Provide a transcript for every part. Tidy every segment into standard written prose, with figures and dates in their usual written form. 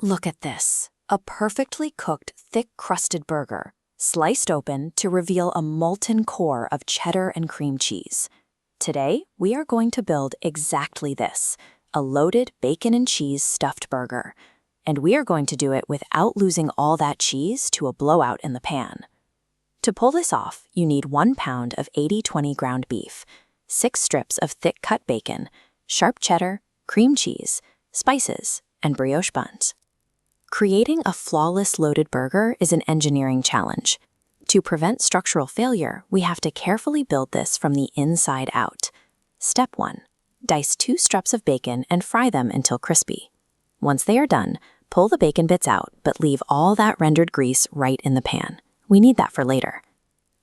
Look at this, a perfectly cooked, thick-crusted burger, sliced open to reveal a molten core of cheddar and cream cheese. Today, we are going to build exactly this, a loaded bacon and cheese stuffed burger. And we are going to do it without losing all that cheese to a blowout in the pan. To pull this off, you need 1 pound of 80/20 ground beef, 6 strips of thick-cut bacon, sharp cheddar, cream cheese, spices, and brioche buns. Creating a flawless loaded burger is an engineering challenge. To prevent structural failure, we have to carefully build this from the inside out. Step 1. Dice 2 strips of bacon and fry them until crispy. Once they are done, pull the bacon bits out, but leave all that rendered grease right in the pan. We need that for later.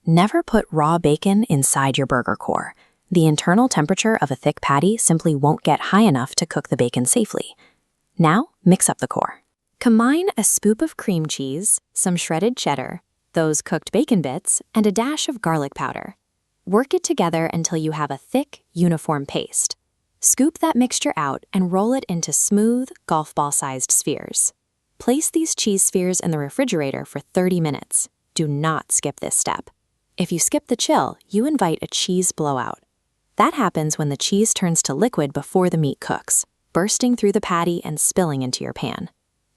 Never put raw bacon inside your burger core. The internal temperature of a thick patty simply won't get high enough to cook the bacon safely. Now, mix up the core. Combine a scoop of cream cheese, some shredded cheddar, those cooked bacon bits, and a dash of garlic powder. Work it together until you have a thick, uniform paste. Scoop that mixture out and roll it into smooth, golf ball-sized spheres. Place these cheese spheres in the refrigerator for 30 minutes. Do not skip this step. If you skip the chill, you invite a cheese blowout. That happens when the cheese turns to liquid before the meat cooks, bursting through the patty and spilling into your pan.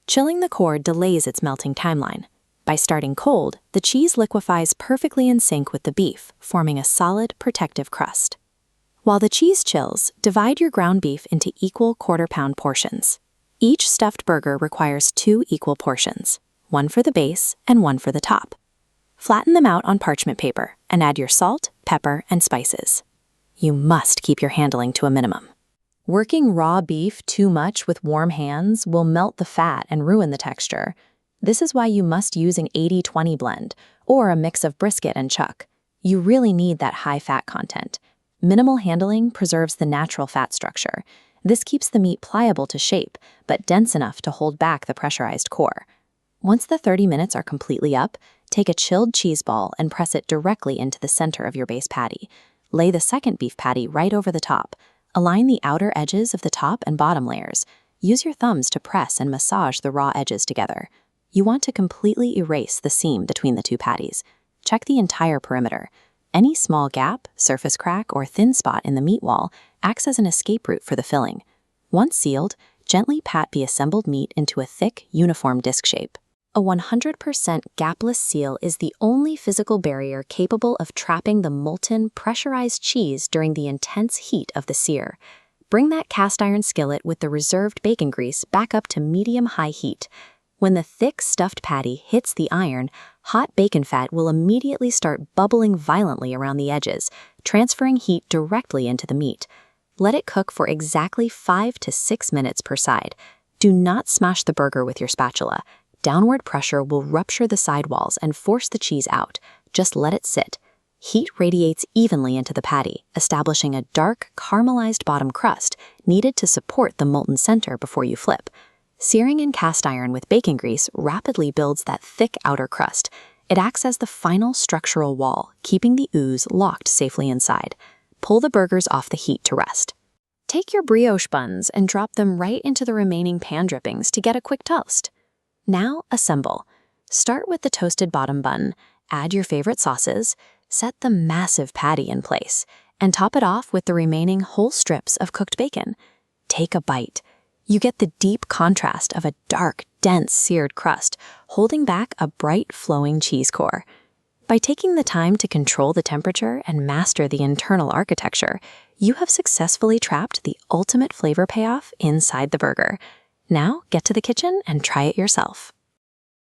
Chilling the core delays its melting timeline. By starting cold, the cheese liquefies perfectly in sync with the beef, forming a solid, protective crust. While the cheese chills, divide your ground beef into equal quarter-pound portions. Each stuffed burger requires 2 equal portions, one for the base and one for the top. Flatten them out on parchment paper and add your salt, pepper, and spices. You must keep your handling to a minimum. Working raw beef too much with warm hands will melt the fat and ruin the texture. This is why you must use an 80/20 blend, or a mix of brisket and chuck. You really need that high fat content. Minimal handling preserves the natural fat structure. This keeps the meat pliable to shape, but dense enough to hold back the pressurized core. Once the 30 minutes are completely up, take a chilled cheese ball and press it directly into the center of your base patty. Lay the second beef patty right over the top. Align the outer edges of the top and bottom layers. Use your thumbs to press and massage the raw edges together. You want to completely erase the seam between the 2 patties. Check the entire perimeter. Any small gap, surface crack, or thin spot in the meat wall acts as an escape route for the filling. Once sealed, gently pat the assembled meat into a thick, uniform disc shape. A 100% gapless seal is the only physical barrier capable of trapping the molten, pressurized cheese during the intense heat of the sear. Bring that cast iron skillet with the reserved bacon grease back up to medium-high heat. When the thick, stuffed patty hits the iron, hot bacon fat will immediately start bubbling violently around the edges, transferring heat directly into the meat. Let it cook for exactly 5 to 6 minutes per side. Do not smash the burger with your spatula. Downward pressure will rupture the sidewalls and force the cheese out. Just let it sit. Heat radiates evenly into the patty, establishing a dark, caramelized bottom crust needed to support the molten center before you flip. Searing in cast iron with bacon grease rapidly builds that thick outer crust. It acts as the final structural wall, keeping the ooze locked safely inside. Pull the burgers off the heat to rest. Take your brioche buns and drop them right into the remaining pan drippings to get a quick toast. Now, assemble. Start with the toasted bottom bun, add your favorite sauces, set the massive patty in place, and top it off with the remaining whole strips of cooked bacon. Take a bite. You get the deep contrast of a dark, dense, seared crust, holding back a bright, flowing cheese core. By taking the time to control the temperature and master the internal architecture, you have successfully trapped the ultimate flavor payoff inside the burger. Now, get to the kitchen and try it yourself.